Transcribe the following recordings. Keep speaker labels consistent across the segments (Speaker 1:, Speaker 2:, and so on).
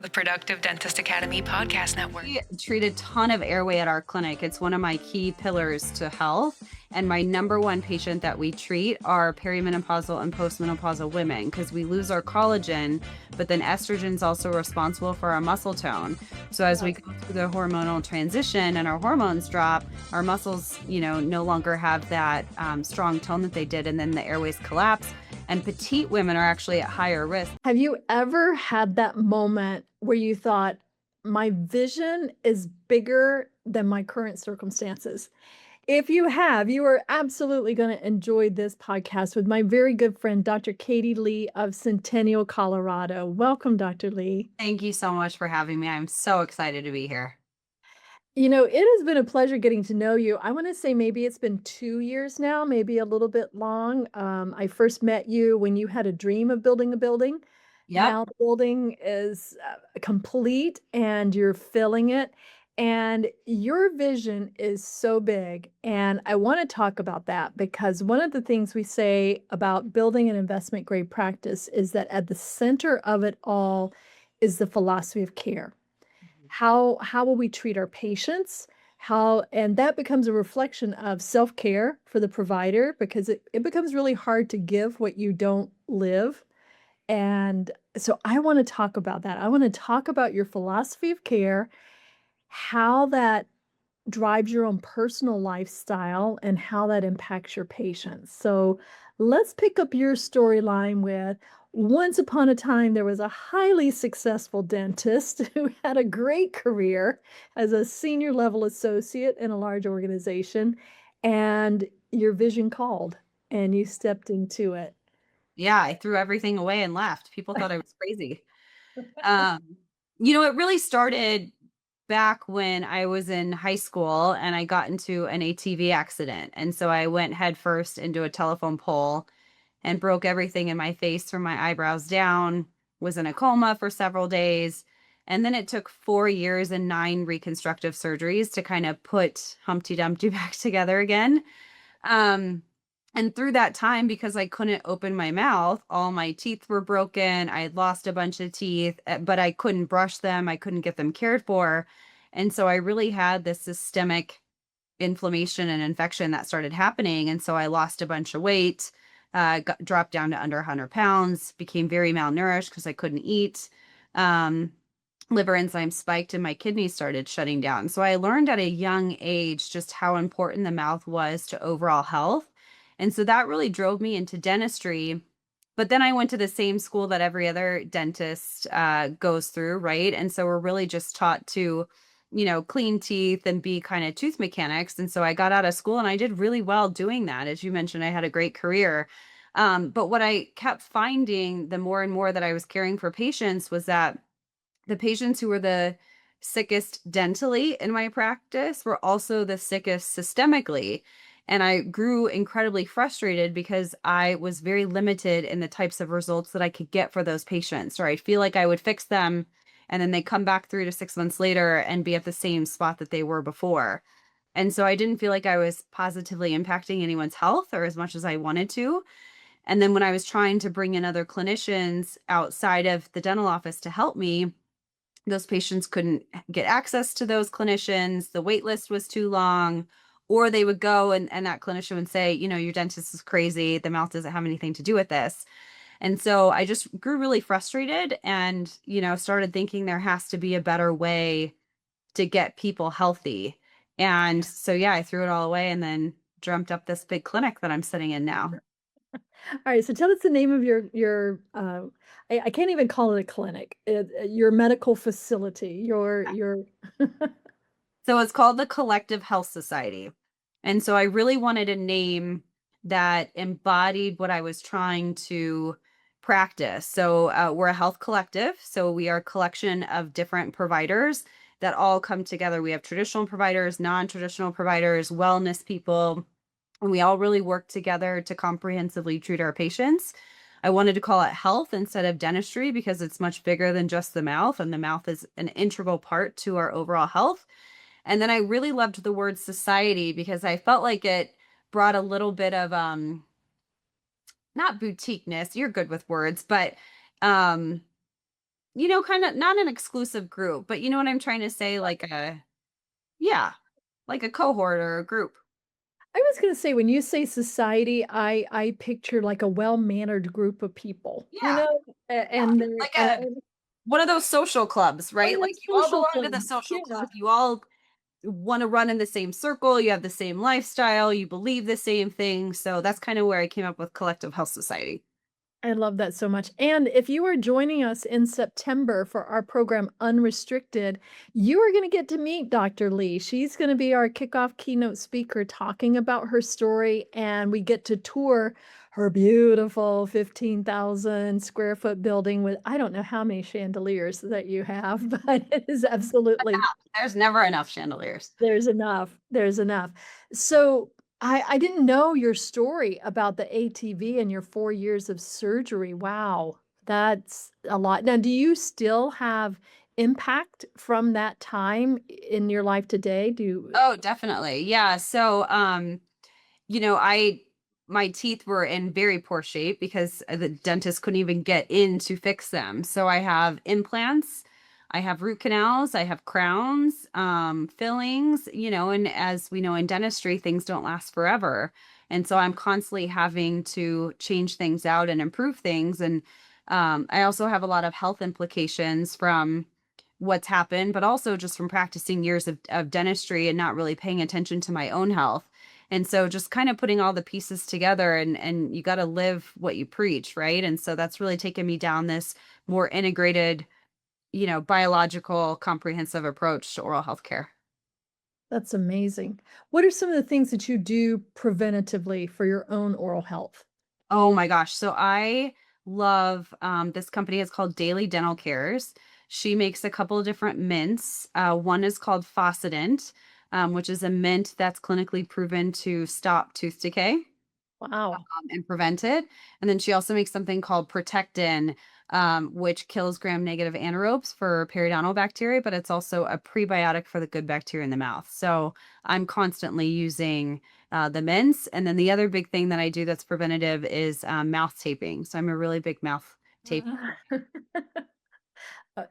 Speaker 1: The Productive Dentist Academy Podcast Network.
Speaker 2: We treat a ton of airway at our clinic. It's one of my key pillars to health. And my number one patient that we treat are perimenopausal and postmenopausal women because we lose our collagen, but then estrogen is also responsible for our muscle tone. So as we go through the hormonal transition and our hormones drop, our muscles, no longer have that strong tone that they did, and then the airways collapse. And petite women are actually at higher risk.
Speaker 3: Have you ever had that moment where you thought, my vision is bigger than my current circumstances? If you have, you are absolutely going to enjoy this podcast with my very good friend, Dr. Katie Lee of Centennial, Colorado. Welcome, Dr. Lee.
Speaker 2: Thank you so much for having me. I'm so excited to be here.
Speaker 3: It has been a pleasure getting to know you. I want to say maybe it's been 2 years now, maybe a little bit long. I first met you when you had a dream of building a building.
Speaker 2: Yep.
Speaker 3: Now the building is complete and you're filling it. And your vision is so big. And I want to talk about that because one of the things we say about building an investment grade practice is that at the center of it all is the philosophy of care. How will we treat our patients? And that becomes a reflection of self-care for the provider because it becomes really hard to give what you don't live. And so I want to talk about that. I want to talk about your philosophy of care, how that drives your own personal lifestyle, and how that impacts your patients. So let's pick up your storyline with once upon a time, there was a highly successful dentist who had a great career as a senior level associate in a large organization, and your vision called and you stepped into it.
Speaker 2: Yeah, I threw everything away and left. People thought I was crazy. Um, it really started back when I was in high school and I got into an ATV accident. And so I went headfirst into a telephone pole and broke everything in my face from my eyebrows down, was in a coma for several days. And then it took 4 years and 9 reconstructive surgeries to kind of put Humpty Dumpty back together again. Um, and through that time, because I couldn't open my mouth, all my teeth were broken. I had lost a bunch of teeth, but I couldn't brush them. I couldn't get them cared for. And so I really had this systemic inflammation and infection that started happening. And so I lost a bunch of weight, dropped down to under 100 pounds, became very malnourished because I couldn't eat. Liver enzymes spiked and my kidneys started shutting down. So I learned at a young age just how important the mouth was to overall health. And so that really drove me into dentistry. But then I went to the same school that every other dentist goes through, right? And so we're really just taught to, clean teeth and be kind of tooth mechanics. And so I got out of school and I did really well doing that. As you mentioned, I had a great career. But what I kept finding the more and more that I was caring for patients was that the patients who were the sickest dentally in my practice were also the sickest systemically. And I grew incredibly frustrated because I was very limited in the types of results that I could get for those patients. Or I feel like I would fix them and then they come back 3 to 6 months later and be at the same spot that they were before. And so I didn't feel like I was positively impacting anyone's health or as much as I wanted to. And then when I was trying to bring in other clinicians outside of the dental office to help me, those patients couldn't get access to those clinicians. The wait list was too long, or they would go and that clinician would say, your dentist is crazy. The mouth doesn't have anything to do with this. And so I just grew really frustrated and, started thinking there has to be a better way to get people healthy. And so, yeah, I threw it all away and then dreamt up this big clinic that I'm sitting in now.
Speaker 3: All right, so tell us the name of I can't even call it a clinic, your medical facility, your
Speaker 2: So it's called the Collective Health Society. And so I really wanted a name that embodied what I was trying to practice. So we're a health collective. So we are a collection of different providers that all come together. We have traditional providers, non-traditional providers, wellness people, and we all really work together to comprehensively treat our patients. I wanted to call it health instead of dentistry because it's much bigger than just the mouth, and the mouth is an integral part to our overall health. And then I really loved the word society because I felt like it brought a little bit of not boutiqueness, you're good with words, but um kind of not an exclusive group, but you know what I'm trying to say? Yeah, like a cohort or a group.
Speaker 3: I was gonna say, when you say society, I picture like a well-mannered group of people,
Speaker 2: Yeah, yeah,
Speaker 3: and they're
Speaker 2: like one of those social clubs,
Speaker 3: one
Speaker 2: right?
Speaker 3: of
Speaker 2: Like
Speaker 3: those
Speaker 2: you all
Speaker 3: social
Speaker 2: belong to
Speaker 3: clubs.
Speaker 2: the social
Speaker 3: Yeah.
Speaker 2: club. You all want to run in the same circle. You have the same lifestyle. You believe the same thing. So that's kind of where I came up with Collective Health Society.
Speaker 3: I love that so much. And if you are joining us in September for our program Unrestricted, you are going to get to meet Dr. Lee. She's going to be our kickoff keynote speaker talking about her story, and we get to tour her beautiful 15,000 square foot building with I don't know how many chandeliers that you have, but it is absolutely
Speaker 2: There's never enough chandeliers.
Speaker 3: there's enough. There's enough. So I didn't know your story about the ATV and your 4 years of surgery. Wow, that's a lot. Now, do you still have impact from that time in your life today? Do you
Speaker 2: Oh, definitely. Yeah. So, I my teeth were in very poor shape because the dentist couldn't even get in to fix them. So I have implants, I have root canals, I have crowns, fillings, and as we know in dentistry, things don't last forever. And so I'm constantly having to change things out and improve things. And I also have a lot of health implications from what's happened, but also just from practicing years of dentistry and not really paying attention to my own health. And so just kind of putting all the pieces together and you got to live what you preach, right? And so that's really taken me down this more integrated, biological comprehensive approach to oral health care.
Speaker 3: that's amazing. What are some of the things that you do preventatively for your own oral health?
Speaker 2: Oh my gosh. So I love this company is called Daily Dental Cares. She makes a couple of different mints. One is called Fossident, which is a mint that's clinically proven to stop tooth decay.
Speaker 3: Wow.
Speaker 2: And prevent it. And then she also makes something called Protectin, which kills gram-negative anaerobes for periodontal bacteria, but it's also a prebiotic for the good bacteria in the mouth. So I'm constantly using the mints. And then the other big thing that I do that's preventative is mouth taping. So I'm a really big mouth tape.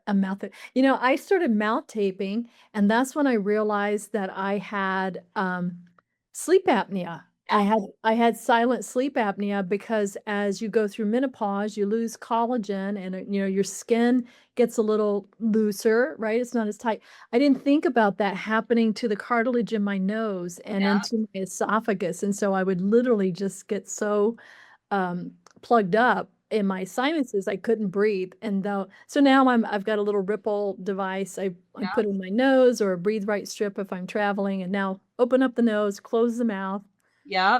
Speaker 3: A mouth I started mouth taping, and that's when I realized that I had, sleep apnea. I had silent sleep apnea because as you go through menopause, you lose collagen and, your skin gets a little looser, right? It's not as tight. I didn't think about that happening to the cartilage in my nose and
Speaker 2: Yeah.
Speaker 3: into my esophagus, and so I would literally just get so plugged up in my sinuses, I couldn't breathe, and though so now I've got a little Ripple device I
Speaker 2: Yeah.
Speaker 3: put in my nose or a breathe right strip if I'm traveling, and now open up the nose, close the mouth.
Speaker 2: Yeah.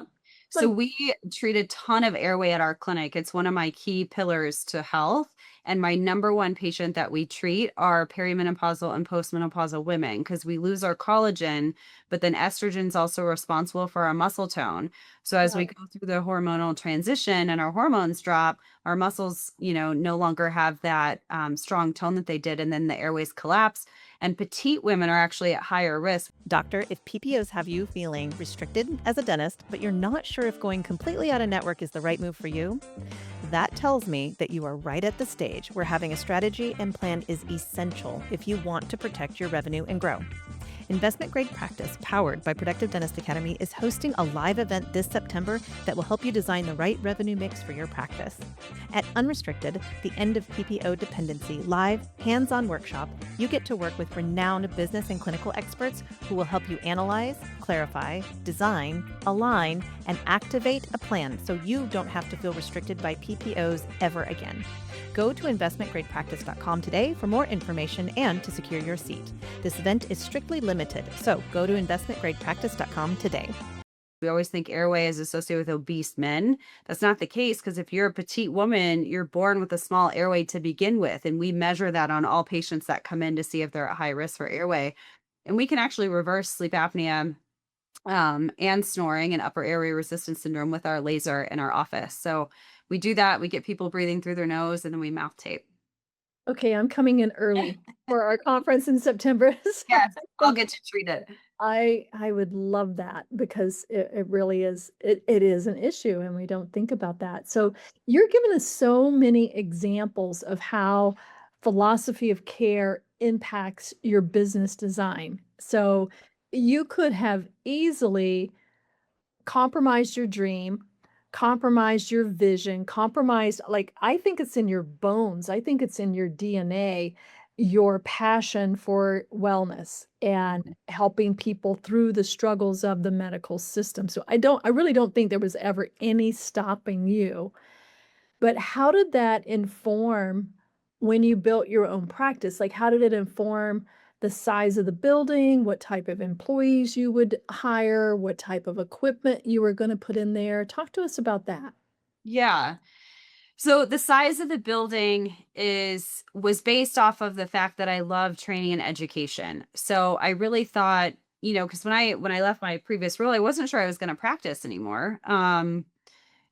Speaker 2: So
Speaker 3: Like,
Speaker 2: we treat a ton of airway at our clinic. It's one of my key pillars to health. And my number one patient that we treat are perimenopausal and postmenopausal women because we lose our collagen, but then estrogen is also responsible for our muscle tone. So as we
Speaker 3: wow.
Speaker 2: go through the hormonal transition and our hormones drop, our muscles, no longer have that strong tone that they did, and then the airways collapse. And petite women are actually at higher risk.
Speaker 4: Doctor, if PPOs have you feeling restricted as a dentist, but you're not sure if going completely out of network is the right move for you, that tells me that you are right at the stage where having a strategy and plan is essential if you want to protect your revenue and grow. Investment Grade Practice, powered by Productive Dentist Academy, is hosting a live event this September that will help you design the right revenue mix for your practice. At Unrestricted, the End of PPO Dependency live, hands-on workshop, you get to work with renowned business and clinical experts who will help you analyze, clarify, design, align, and activate a plan so you don't have to feel restricted by PPOs ever again. Go to investmentgradepractice.com today for more information and to secure your seat. This event is strictly limited, so go to investmentgradepractice.com today.
Speaker 2: We always think airway is associated with obese men. That's not the case because if you're a petite woman, you're born with a small airway to begin with. And we measure that on all patients that come in to see if they're at high risk for airway. And we can actually reverse sleep apnea and snoring and upper airway resistance syndrome with our laser in our office. So we do that. We get people breathing through their nose and then we mouth tape.
Speaker 3: Okay, I'm coming in early for our conference in September. So
Speaker 2: Yes, I'll get you treated.
Speaker 3: I would love that because it really is it is an issue and we don't think about that. So you're giving us so many examples of how philosophy of care impacts your business design. So you could have easily compromised your dream, compromised your vision, compromised, like, I think it's in your bones. I think it's in your DNA, your passion for wellness and helping people through the struggles of the medical system. So I really don't think there was ever any stopping you. But how did that inform when you built your own practice? Like, how did it inform the size of the building, what type of employees you would hire, what type of equipment you were going to put in there? Talk to us about that.
Speaker 2: Yeah. So the size of the building was based off of the fact that I love training and education. So I really thought, because when I left my previous role, I wasn't sure I was going to practice anymore. I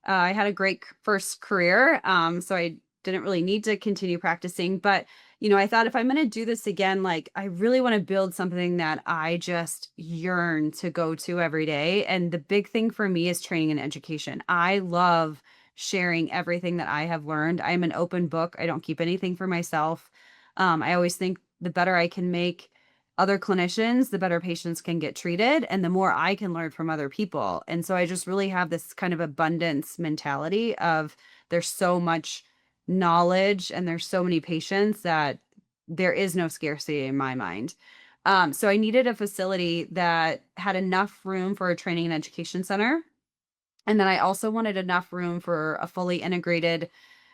Speaker 2: had a great first career, so I didn't really need to continue practicing. But I thought if I'm going to do this again, like I really want to build something that I just yearn to go to every day. And the big thing for me is training and education. I love sharing everything that I have learned. I'm an open book. I don't keep anything for myself. I always think the better I can make other clinicians, the better patients can get treated and the more I can learn from other people. And so I just really have this kind of abundance mentality of there's so much knowledge and there's so many patients that there is no scarcity in my mind. So I needed a facility that had enough room for a training and education center. And then I also wanted enough room for a fully integrated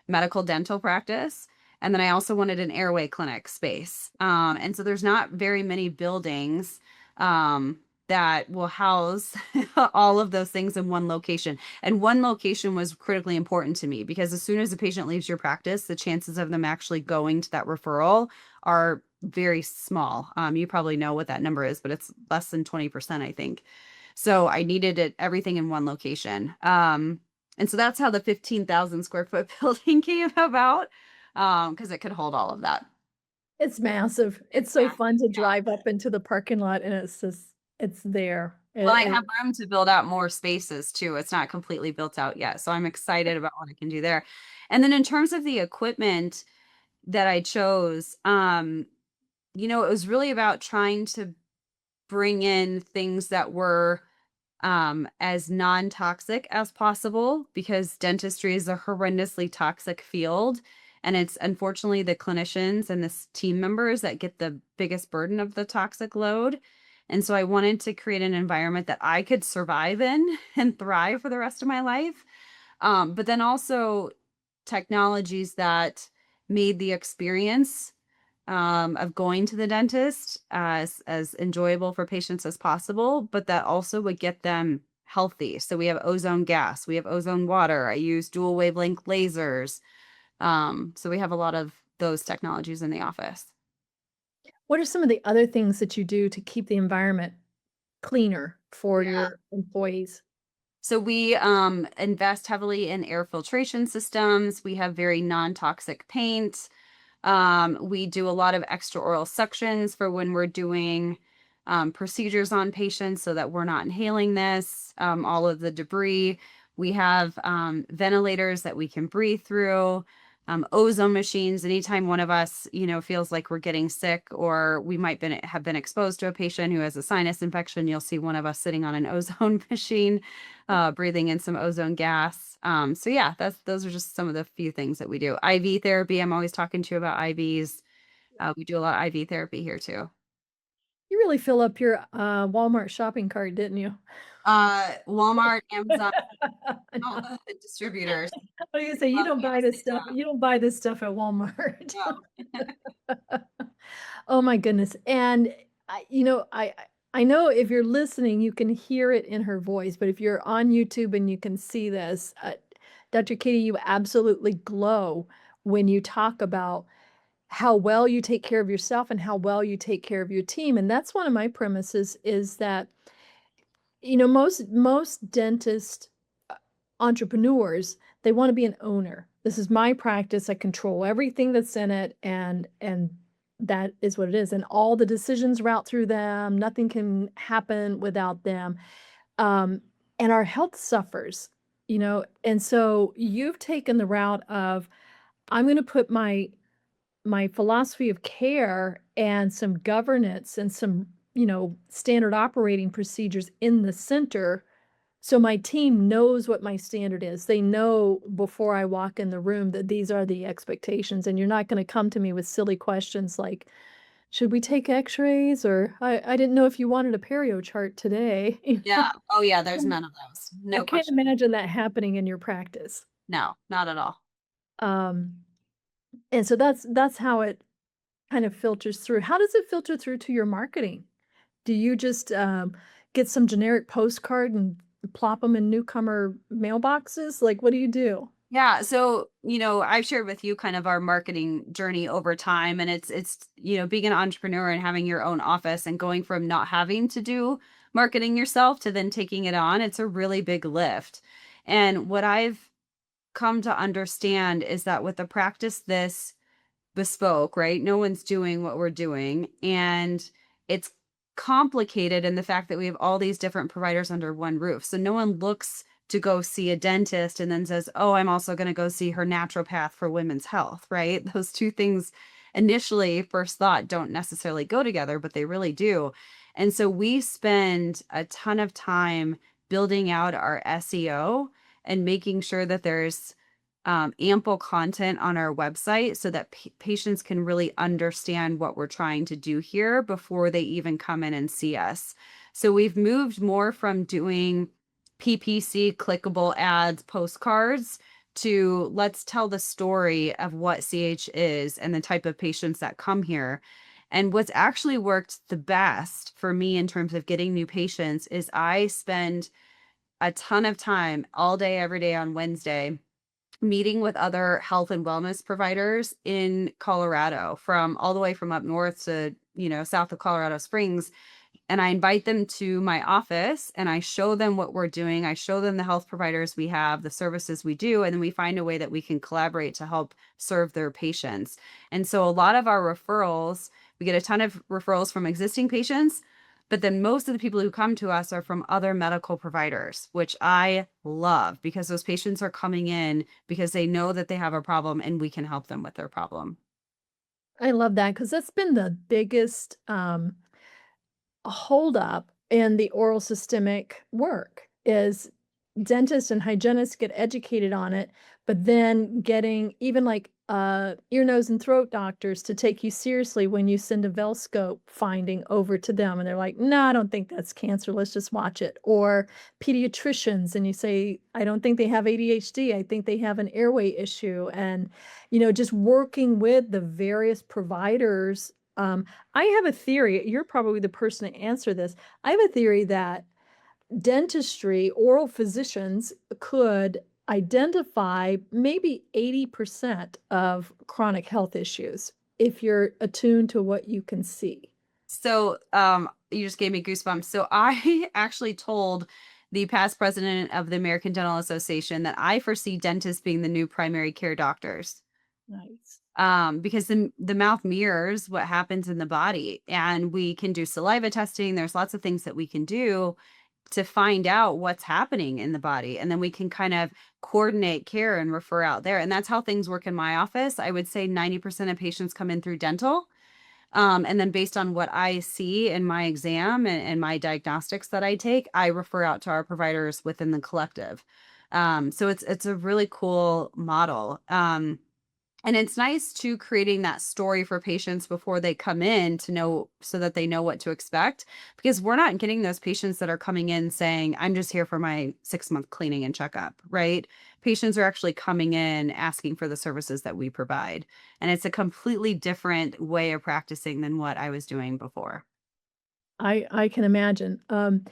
Speaker 2: medical dental practice. And then I also wanted an airway clinic space. And so there's not very many buildings that will house all of those things in one location. And one location was critically important to me because as soon as a patient leaves your practice, the chances of them actually going to that referral are very small. You probably know what that number is, but it's less than 20%, I think. So I needed everything in one location. And so that's how the 15,000 square foot building came about, because it could hold all of that.
Speaker 3: It's massive. It's so
Speaker 2: Yeah.
Speaker 3: fun to drive up into the parking lot and it's there.
Speaker 2: Well, I have room to build out more spaces too. It's not completely built out yet. So I'm excited about what I can do there. And then in terms of the equipment that I chose, it was really about trying to bring in things that were as non-toxic as possible because dentistry is a horrendously toxic field. And it's unfortunately the clinicians and the team members that get the biggest burden of the toxic load. And so I wanted to create an environment that I could survive in and thrive for the rest of my life. But then also technologies that made the experience of going to the dentist as enjoyable for patients as possible, but that also would get them healthy. So we have ozone gas, we have ozone water. I use dual wavelength lasers. So we have a lot of those technologies in the office.
Speaker 3: What are some of the other things that you do to keep the environment cleaner for your employees?
Speaker 2: So we invest heavily in air filtration systems. We have very non-toxic paint. We do a lot of extraoral suctions for when we're doing procedures on patients so that we're not inhaling all of the debris. We have ventilators that we can breathe through, ozone machines. Anytime one of us, feels like we're getting sick or we might have been exposed to a patient who has a sinus infection, you'll see one of us sitting on an ozone machine, breathing in some ozone gas. So yeah, those are just some of the few things that we do. IV therapy. I'm always talking to you about IVs. We do a lot of IV therapy here too.
Speaker 3: You really fill up your Walmart shopping cart, didn't you?
Speaker 2: Walmart, Amazon, all the distributors.
Speaker 3: What do you say? You don't buy this stuff. You don't buy this stuff at Walmart.
Speaker 2: No.
Speaker 3: Oh my goodness. And I know if you're listening, you can hear it in her voice, but if you're on YouTube and you can see this, Dr. Katie, you absolutely glow when you talk about how well you take care of yourself and how well you take care of your team. And that's one of my premises is that, most dentist entrepreneurs, they want to be an owner. This is my practice. I control everything that's in it and that is what it is. And all the decisions route through them. Nothing can happen without them. And our health suffers, and so you've taken the route of I'm going to put my my philosophy of care and some governance and some, you know, standard operating procedures in the center so my team knows what my standard is. They know before I walk in the room that these are the expectations, and you're not gonna come to me with silly questions like, "Should we take X-rays?" or I didn't know if you wanted a perio chart today." You know?
Speaker 2: Yeah. Oh, yeah, there's none of those.
Speaker 3: I
Speaker 2: No
Speaker 3: can't
Speaker 2: question.
Speaker 3: imagine that happening in your practice.
Speaker 2: No, not at all.
Speaker 3: Um, and so that's how it kind of filters through. How does it filter through to your marketing? Do you just, get some generic postcard and plop them in newcomer mailboxes? Like, what do you do?
Speaker 2: Yeah, so, I've shared with you kind of our marketing journey over time, and it's being an entrepreneur and having your own office and going from not having to do marketing yourself to then taking it on. It's a really big lift. And what I've come to understand is that with a practice this bespoke, right? No one's doing what we're doing. And it's complicated in the fact that we have all these different providers under one roof. So no one looks to go see a dentist and then says, "Oh, I'm also going to go see her naturopath for women's health," right? Those two things initially, first thought, don't necessarily go together, but they really do. And so we spend a ton of time building out our SEO and making sure that there's ample content on our website so that patients can really understand what we're trying to do here before they even come in and see us. So we've moved more from doing PPC clickable ads, postcards to let's tell the story of what CH is and the type of patients that come here. And what's actually worked the best for me in terms of getting new patients is I spend a ton of time all day, every day on Wednesday meeting with other health and wellness providers in Colorado, from all the way from up north to, south of Colorado Springs. And I invite them to my office and I show them what we're doing. I show them the health providers we have, the services we do, and then we find a way that we can collaborate to help serve their patients. And so a lot of our referrals, we get a ton of referrals from existing patients, but then most of the people who come to us are from other medical providers, which I love because those patients are coming in because they know that they have a problem and we can help them with their problem.
Speaker 3: I love that because that's been the biggest, hold up in the oral systemic work is dentists and hygienists get educated on it, but then getting even like ear, nose, and throat doctors to take you seriously when you send a Velscope finding over to them and they're like, no, I don't think that's cancer. Let's just watch it. Or pediatricians, and you say, I don't think they have ADHD. I think they have an airway issue. And, just working with the various providers. I have a theory. You're probably the person to answer this. I have a theory that dentistry, oral physicians could identify maybe 80% of chronic health issues if you're attuned to what you can see.
Speaker 2: So, you just gave me goosebumps. So I actually told the past president of the American Dental Association that I foresee dentists being the new primary care doctors.
Speaker 3: Nice.
Speaker 2: Because the mouth mirrors what happens in the body, and we can do saliva testing. There's lots of things that we can do to find out what's happening in the body. And then we can kind of coordinate care and refer out there. And that's how things work in my office. I would say 90% of patients come in through dental. And then based on what I see in my exam and my diagnostics that I take, I refer out to our providers within the collective. So it's a really cool model. And it's nice to creating that story for patients before they come in to know so that they know what to expect, because we're not getting those patients that are coming in saying, I'm just here for my 6-month cleaning and checkup, right? Patients are actually coming in asking for the services that we provide. And it's a completely different way of practicing than what I was doing before.
Speaker 3: I can imagine. I'm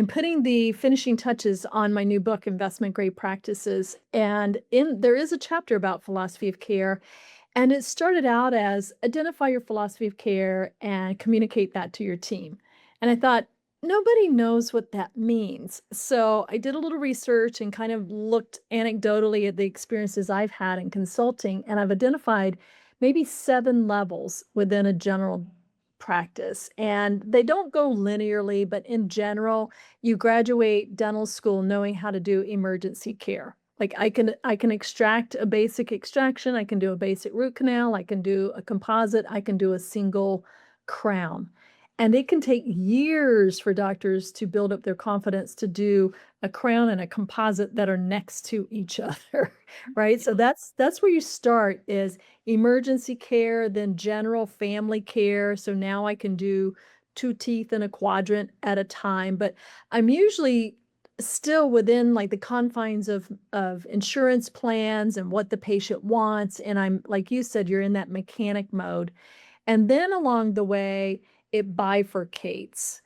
Speaker 3: putting the finishing touches on my new book, Investment Grade Practices, and in there is a chapter about philosophy of care, and it started out as identify your philosophy of care and communicate that to your team. And I thought, nobody knows what that means. So I did a little research and kind of looked anecdotally at the experiences I've had in consulting, and I've identified maybe 7 levels within a general practice. And they don't go linearly, but in general, you graduate dental school knowing how to do emergency care. Like I can extract a basic extraction, I can do a basic root canal, I can do a composite, I can do a single crown. And it can take years for doctors to build up their confidence to do a crown and a composite that are next to each other, right? So that's where you start is emergency care, then general family care. So now I can do 2 teeth in a quadrant at a time, but I'm usually still within, like, the confines of insurance plans and what the patient wants, and I'm like you said, you're in that mechanic mode, and then along the way, it bifurcates.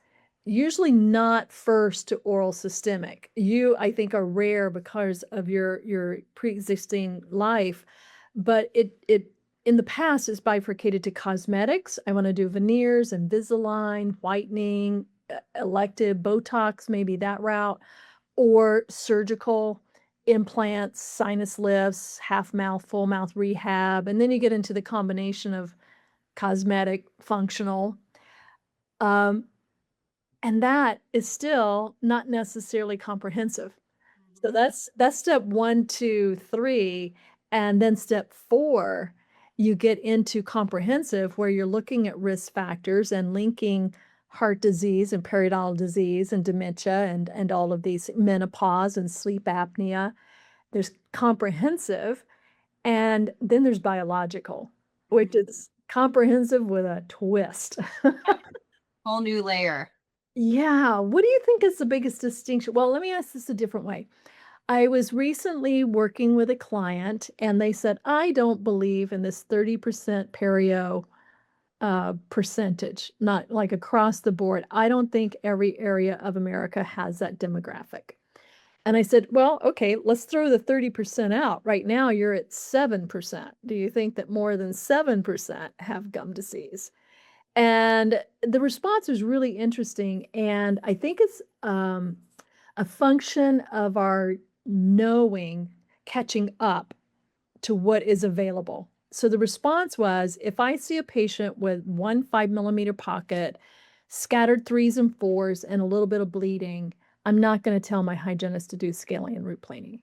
Speaker 3: Usually not first to oral systemic. You, I think, are rare because of your pre-existing life, but it in the past, it's bifurcated to cosmetics. I wanna do veneers, Invisalign, whitening, elective Botox, maybe that route, or surgical implants, sinus lifts, half mouth, full mouth rehab, and then you get into the combination of cosmetic, functional, um, and that is still not necessarily comprehensive. So that's step 1, 2, 3, and then step 4, you get into comprehensive where you're looking at risk factors and linking heart disease and periodontal disease and dementia and all of these menopause and sleep apnea. There's comprehensive, and then there's biological, which is comprehensive with a twist.
Speaker 2: Whole new layer.
Speaker 3: Yeah, what do you think is the biggest distinction? Well, let me ask this a different way. I was recently working with a client and they said, I don't believe in this 30% perio percentage, not like across the board. I don't think every area of America has that demographic. And I said, well, okay, let's throw the 30% out. Right now, you're at 7%. Do you think that more than 7% have gum disease? And the response was really interesting. And I think it's a function of our knowing, catching up to what is available. So the response was, if I see a patient with one 5 millimeter pocket, scattered 3s and 4s, and a little bit of bleeding, I'm not going to tell my hygienist to do scaling and root planing.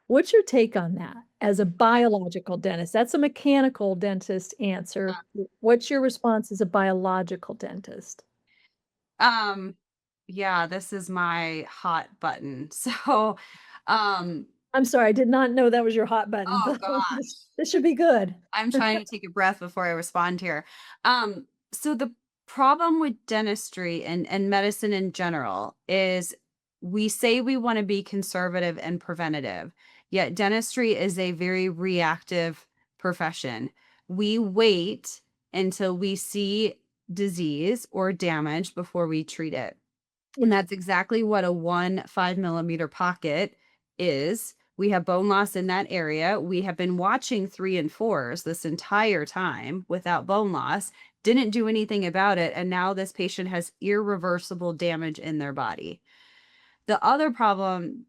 Speaker 3: What's your take on that as a biological dentist? That's a mechanical dentist answer. What's your response as a biological dentist?
Speaker 2: Um, yeah, this is my hot button. So, um,
Speaker 3: I'm sorry, I did not know that was your hot button,
Speaker 2: oh
Speaker 3: but
Speaker 2: gosh,
Speaker 3: this should be good.
Speaker 2: I'm trying to take a breath before I respond here. So the problem with dentistry and medicine in general is we say we want to be conservative and preventative, yet dentistry is a very reactive profession. We wait until we see disease or damage before we treat it. And that's exactly what a 5 millimeter pocket is. We have bone loss in that area. We have been watching 3 and 4s this entire time without bone loss, didn't do anything about it. And now this patient has irreversible damage in their body. The other problem,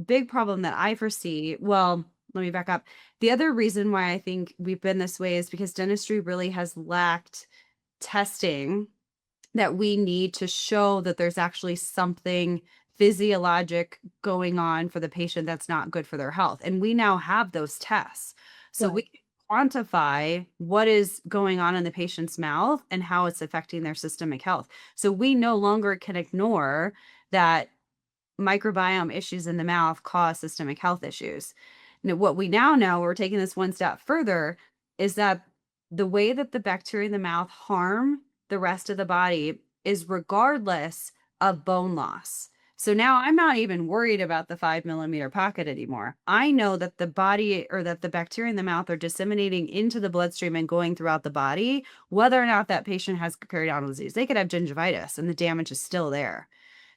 Speaker 2: big problem that I foresee, well, let me back up. The other reason why I think we've been this way is because dentistry really has lacked testing that we need to show that there's actually something physiologic going on for the patient that's not good for their health. And we now have those tests. So we
Speaker 3: Right.
Speaker 2: can quantify what is going on in the patient's mouth and how it's affecting their systemic health. So we no longer can ignore that microbiome issues in the mouth cause systemic health issues. Now, what we now know, we're taking this one step further, is that the way that the bacteria in the mouth harm the rest of the body is regardless of bone loss. So now I'm not even worried about the 5 millimeter pocket anymore. I know that the body or that the bacteria in the mouth are disseminating into the bloodstream and going throughout the body, whether or not that patient has periodontal disease. They could have gingivitis and the damage is still there.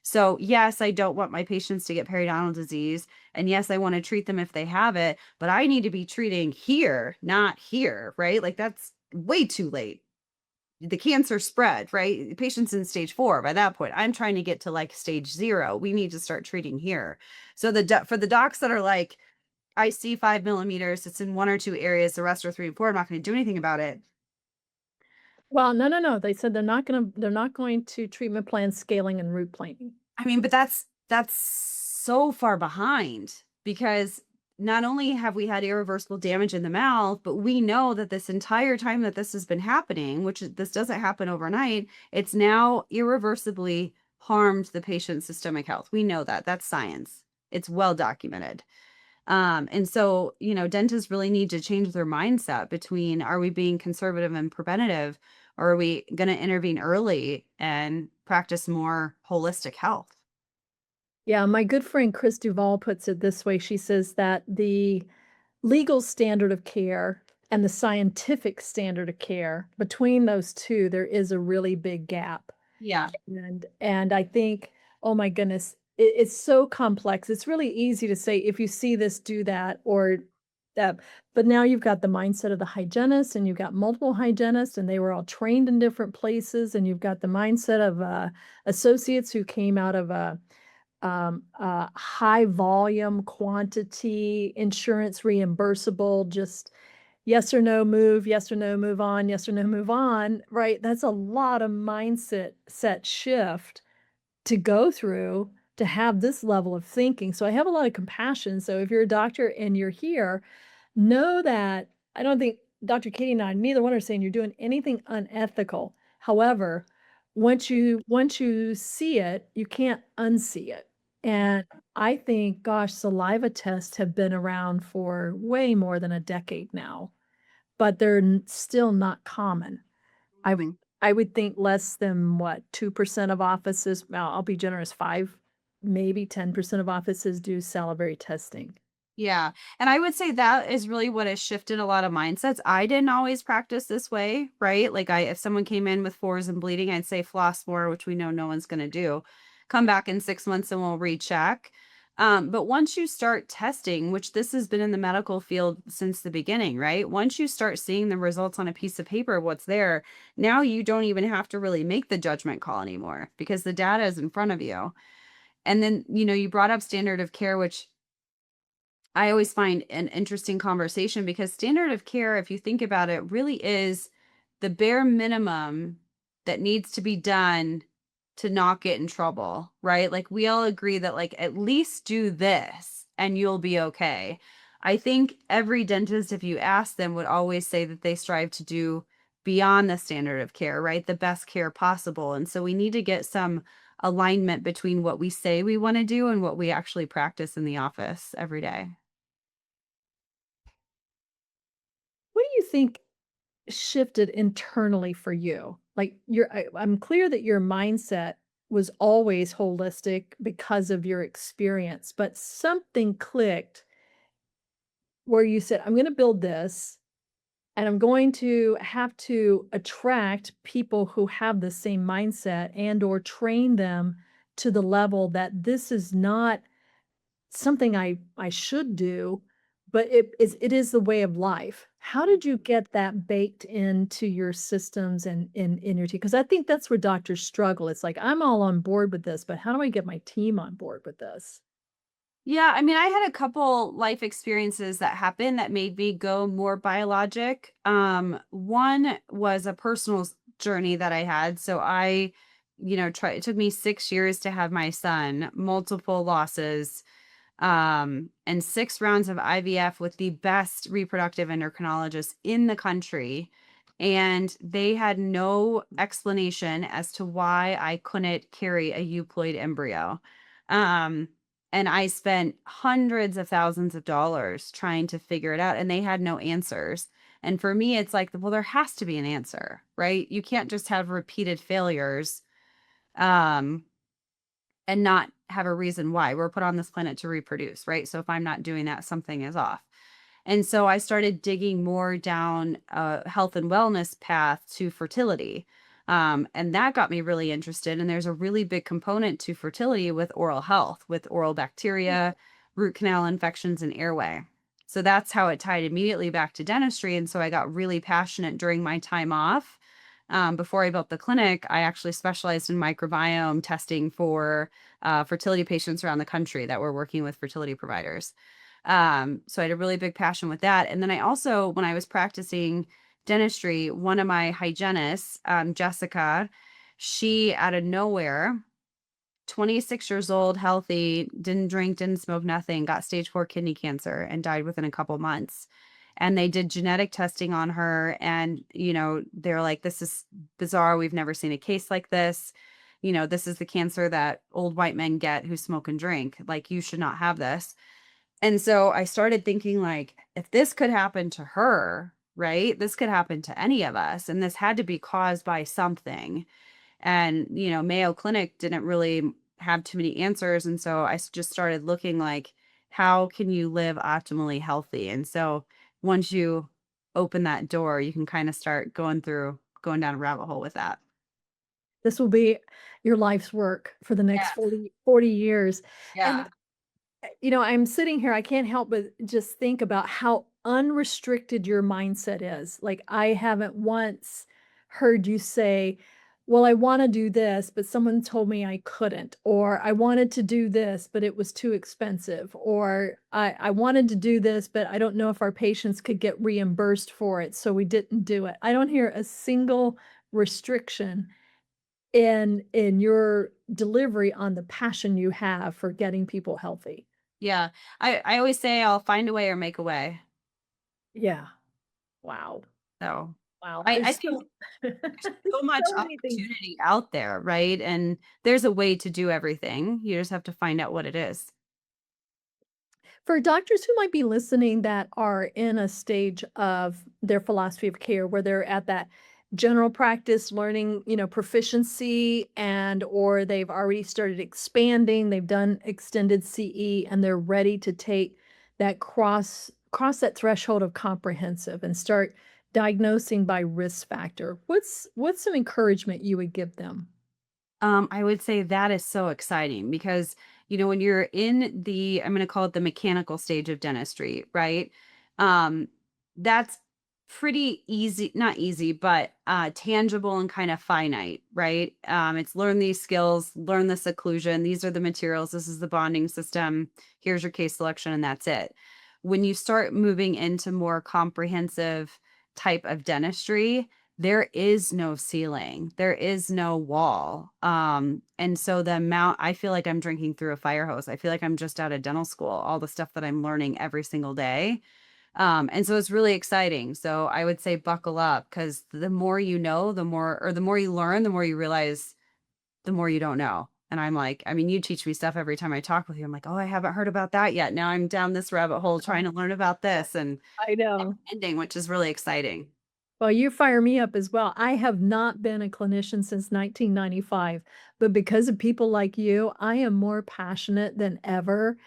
Speaker 2: So, yes, I don't want my patients to get periodontal disease. And yes, I want to treat them if they have it, but I need to be treating here, not here, right? Like that's way too late. The cancer spread, right? The patient's in stage 4 by that point. I'm trying to get to like stage 0. We need to start treating here. So for the docs that are like, I see 5 millimeters, it's in 1 or 2 areas, the rest are 3 and 4, I'm not going to do anything about it.
Speaker 3: Well, no, no, no. They said they're not going to treatment plan scaling and root planing.
Speaker 2: I mean, but that's so far behind. because not only have we had irreversible damage in the mouth, but we know that this entire time that this has been happening, this doesn't happen overnight, it's now irreversibly harmed the patient's systemic health. We know that. That's science. It's well documented. And so, dentists really need to change their mindset between, are we being conservative and preventative, or are we going to intervene early and practice more holistic health?
Speaker 3: Yeah, my good friend Chris Duvall puts it this way. She says that the legal standard of care and the scientific standard of care, between those two, there is a really big gap.
Speaker 2: Yeah.
Speaker 3: And I think, oh my goodness, it's so complex. It's really easy to say, if you see this, do that, or that. But now you've got the mindset of the hygienist, and you've got multiple hygienists, and they were all trained in different places, and you've got the mindset of associates who came out of a high volume quantity, insurance reimbursable, just yes or no, move, yes or no, move on, yes or no, move on, right? That's a lot of set shift to go through to have this level of thinking. So I have a lot of compassion. So if you're a doctor and you're here, know that I don't think Dr. Katie and I, neither one are saying you're doing anything unethical. However, once you see it, you can't unsee it. And I think, gosh, saliva tests have been around for way more than a decade now, but they're still not common.
Speaker 2: Mhm.
Speaker 3: I would think less than what, 2% of offices, well, I'll be generous, 5, maybe 10% of offices do salivary testing.
Speaker 2: Yeah. And I would say that is really what has shifted a lot of mindsets. I didn't always practice this way, right? Like if someone came in with fours and bleeding, I'd say floss more, which we know no one's going to do. Come back in 6 months and we'll recheck. But once you start testing, which this has been in the medical field since the beginning, right? Once you start seeing the results on a piece of paper, what's there, now you don't even have to really make the judgment call anymore because the data is in front of you. And then, you brought up standard of care, which I always find an interesting conversation because standard of care, if you think about it, really is the bare minimum that needs to be done to not get in trouble, right? Like we all agree that like at least do this and you'll be okay. I think every dentist, if you ask them, would always say that they strive to do beyond the standard of care, right? The best care possible. And so we need to get some alignment between what we say we want to do and what we actually practice in the office every day.
Speaker 3: What do you think shifted internally for you? Like I'm clear that your mindset was always holistic because of your experience, but something clicked where you said, I'm going to build this and I'm going to have to attract people who have the same mindset and or train them to the level that this is not something I should do, but it is the way of life. How did you get that baked into your systems and in your team? Because I think that's where doctors struggle. It's like, I'm all on board with this, but how do I get my team on board with this?
Speaker 2: Yeah, I mean, I had a couple life experiences that happened that made me go more biologic. One was a personal journey that I had. So it took me 6 years to have my son, multiple losses, and 6 rounds of IVF with the best reproductive endocrinologists in the country. And they had no explanation as to why I couldn't carry a euploid embryo. Um, and I spent hundreds of thousands of dollars trying to figure it out, and they had no answers. And for me, it's like, well, there has to be an answer, right? You can't just have repeated failures. Um, and not have a reason why. We're put on this planet to reproduce, right? So if I'm not doing that, something is off. And so I started digging more down a health and wellness path to fertility. And that got me really interested. And there's a really big component to fertility with oral health, with oral bacteria, root canal infections, and airway. So that's how it tied immediately back to dentistry. And so I got really passionate during my time off. Before I built the clinic, I actually specialized in microbiome testing for fertility patients around the country that were working with fertility providers. So I had a really big passion with that. And then I also, when I was practicing dentistry, one of my hygienists, Jessica, she out of nowhere 26 years old, healthy, didn't drink, didn't smoke, nothing, got stage 4 kidney cancer and died within a couple months. And they did genetic testing on her. And, they're like, this is bizarre. We've never seen a case like this. This is the cancer that old white men get who smoke and drink. Like, you should not have this. And so I started thinking, like, if this could happen to her, right? This could happen to any of us. And this had to be caused by something. And, Mayo Clinic didn't really have too many answers. And so just started looking like, how can you live optimally healthy? And so once you open that door, you can kind of start going down a rabbit hole with that.
Speaker 3: This will be your life's work for the next
Speaker 2: Yes.
Speaker 3: 40 years. And
Speaker 2: Yeah.
Speaker 3: I'm sitting here, I can't help but just think about how unrestricted your mindset is. Like, I haven't once heard you say, well, I want to do this, but someone told me I couldn't, or I wanted to do this, but it was too expensive, or I wanted to do this, but I don't know if our patients could get reimbursed for it, so we didn't do it. I don't hear a single restriction in your delivery on the passion you have for getting people healthy.
Speaker 2: Yeah. I always say I'll find a way or make a way.
Speaker 3: Yeah. Wow.
Speaker 2: So
Speaker 3: Wow.
Speaker 2: I
Speaker 3: There's
Speaker 2: think
Speaker 3: so
Speaker 2: there's so much
Speaker 3: so many things.
Speaker 2: opportunity out there, right? And there's a way to do everything. You just have to find out what it is.
Speaker 3: For doctors who might be listening that are in a stage of their philosophy of care where they're at that general practice learning, proficiency, and or they've already started expanding, they've done extended CE and they're ready to take that cross that threshold of comprehensive and start diagnosing by risk factor. What's some encouragement you would give them?
Speaker 2: I would say that is so exciting because, when you're in I'm going to call it the mechanical stage of dentistry, right? Um, that's pretty easy, not easy, but tangible and kind of finite, right? It's learn these skills, learn this occlusion. These are the materials. This is the bonding system. Here's your case selection, and that's it. When you start moving into more comprehensive type of dentistry, there is no ceiling. There is no wall. And so the amount I feel like I'm drinking through a fire hose. I feel like I'm just out of dental school, all the stuff that I'm learning every single day. And so it's really exciting. So I would say buckle up because the more you know, the more you learn, the more you realize the more you don't know. And I'm like, I mean, you teach me stuff every time I talk with you. I'm like, oh, I haven't heard about that yet. Now I'm down this rabbit hole trying to learn about this and
Speaker 3: I know.
Speaker 2: ending, which is really exciting.
Speaker 3: Well, you fire me up as well. I have not been a clinician since 1995, but because of people like you, I am more passionate than ever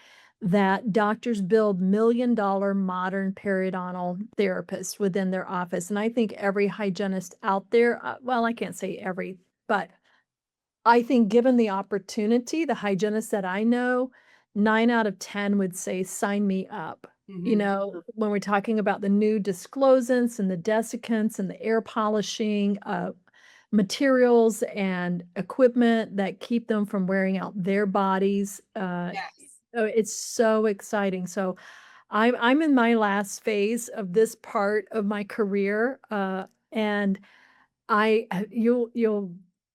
Speaker 3: that doctors build $1 million modern periodontal therapists within their office. And I think every hygienist out there, well, I can't say every, but I think given the opportunity, the hygienists that I know, 9 out of 10 would say, "Sign me up."
Speaker 2: Mhm.
Speaker 3: When we're talking about the new disclosants and the desiccants and the air polishing, materials and equipment that keep them from wearing out their bodies,
Speaker 2: Yes.
Speaker 3: oh, it's so exciting. So I'm in my last phase of this part of my career, and you'll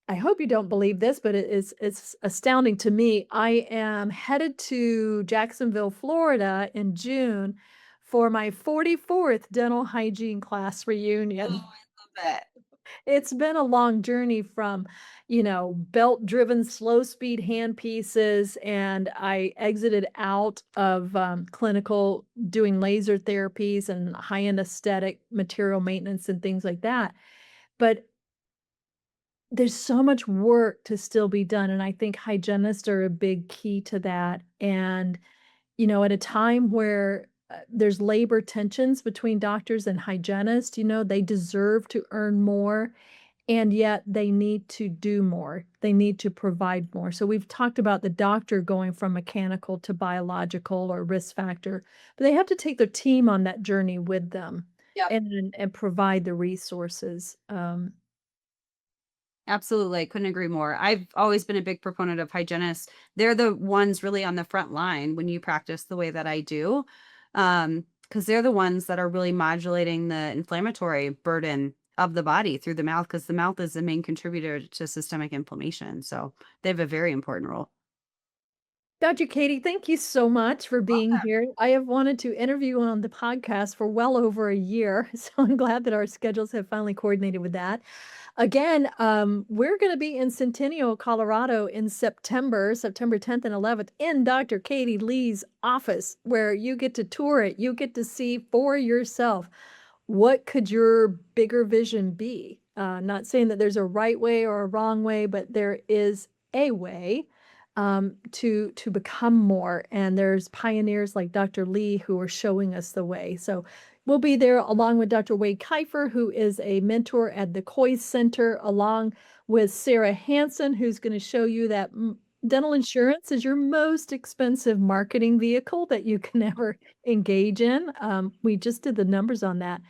Speaker 3: I hope you don't believe this, but it's astounding to me. I am headed to Jacksonville, Florida in June for my 44th dental hygiene class
Speaker 2: Oh,
Speaker 3: reunion.
Speaker 2: I love it.
Speaker 3: It's been a long journey from, belt-driven slow speed hand pieces, and I exited out of clinical doing laser therapies and high-end aesthetic material maintenance and things like that. But there's so much work to still be done, and I think hygienists are a big key to that, and, at a time where, there's labor tensions between doctors and hygienists, they deserve to earn more, and yet they need to do more. They need to provide more. So we've talked about the doctor going from mechanical to biological or risk factor, but they have to take their team on that journey with them
Speaker 2: Yep.
Speaker 3: and provide the resources,
Speaker 2: Absolutely. I couldn't agree more. I've always been a big proponent of hygienists. They're the ones really on the front line when you practice the way that I do. Because they're the ones that are really modulating the inflammatory burden of the body through the mouth, because the mouth is the main contributor to systemic inflammation. So they have a very important role.
Speaker 3: Dr. Katie, thank you so much for being here. I have wanted to interview you on the podcast for well over a year, so I'm glad that our schedules have finally coordinated with that. Again, we're going to be in Centennial, Colorado in September 10th and 11th, in Dr. Katie Lee's office, where you get to tour it. You get to see for yourself, what could your bigger vision be? Not saying that there's a right way or a wrong way, but there is a way to become more. And there's pioneers like Dr. Lee who are showing us the way. So we'll be there along with Dr. Wade Kiefer, who is a mentor at the Coy Center, along with Sarah Hansen, who's going to show you that dental insurance is your most expensive marketing vehicle that you can ever engage in. We just did the numbers on that.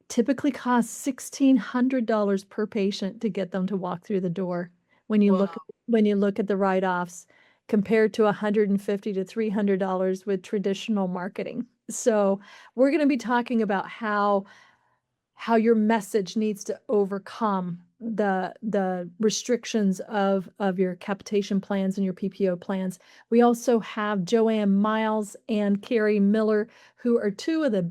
Speaker 3: Typically costs $1,600 per patient to get them to walk through the door. When you look at the write-offs, compared to $150 to $300 with traditional marketing. So we're going to be talking about how your message needs to overcome the restrictions of your capitation plans and your PPO plans. We also have Joanne Miles and Carrie Miller, who are two of the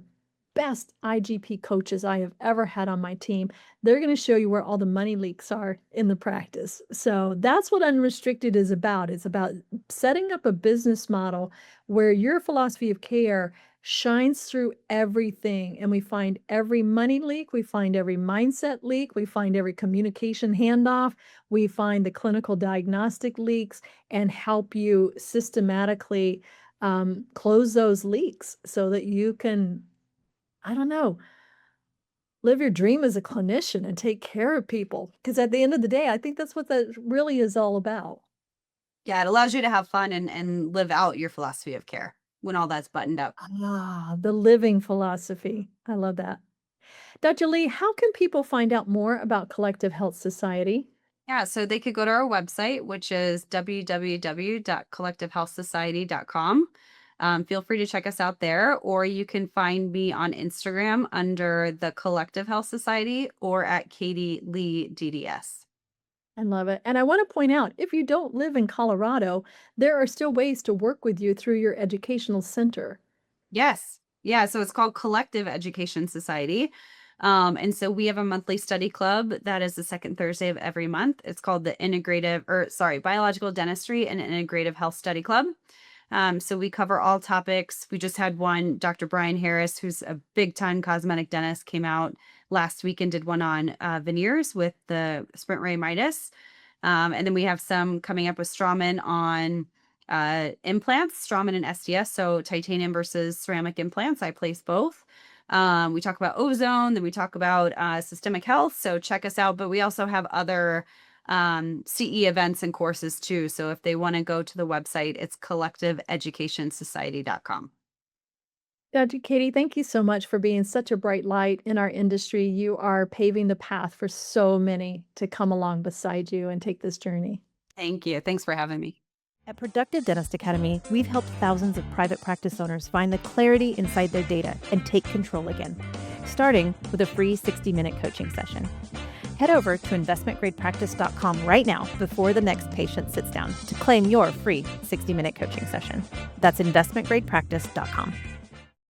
Speaker 3: best IGP coaches I have ever had on my team. They're going to show you where all the money leaks are in the practice. So that's what Unrestricted is about. It's about setting up a business model where your philosophy of care shines through everything. And we find every money leak. We find every mindset leak. We find every communication handoff. We find the clinical diagnostic leaks and help you systematically close those leaks so that you can, I don't know, live your dream as a clinician and take care of people. Because at the end of the day, I think that's what that really is all about.
Speaker 2: Yeah, it allows you to have fun and live out your philosophy of care when all that's buttoned up.
Speaker 3: The living philosophy. I love that. Dr. Lee, how can people find out more about Collective Health Society?
Speaker 2: Yeah, so they could go to our website, which is www.collectivehealthsociety.com. Feel free to check us out there, or you can find me on Instagram under the Collective Health Society or at Katie Lee DDS.
Speaker 3: I love it. And I want to point out, if you don't live in Colorado, there are still ways to work with you through your educational center.
Speaker 2: Yes. Yeah, so it's called Collective Education Society. And so we have a monthly study club that is the second Thursday of every month. It's called the Biological Dentistry and Integrative Health Study Club. So we cover all topics. We just had one, Dr. Brian Harris, who's a big time cosmetic dentist, came out last week and did one on veneers with the Sprint Ray Midas. And then we have some coming up with Straumann on implants, Straumann and SDS. So titanium versus ceramic implants. I place both. We talk about ozone, then we talk about systemic health. So check us out. But we also have other CE events and courses too. So if they want to go to the website, it's collectiveeducationsociety.com.
Speaker 3: Dr. Katie, thank you so much for being such a bright light in our industry. You are paving the path for so many to come along beside you and take this journey.
Speaker 2: Thank you. Thanks for having me.
Speaker 4: At Productive Dentist Academy, we've helped thousands of private practice owners find the clarity inside their data and take control again, starting with a free 60-minute coaching session. Head over to investmentgradepractice.com right now before the next patient sits down to claim your free 60-minute coaching session. That's investmentgradepractice.com.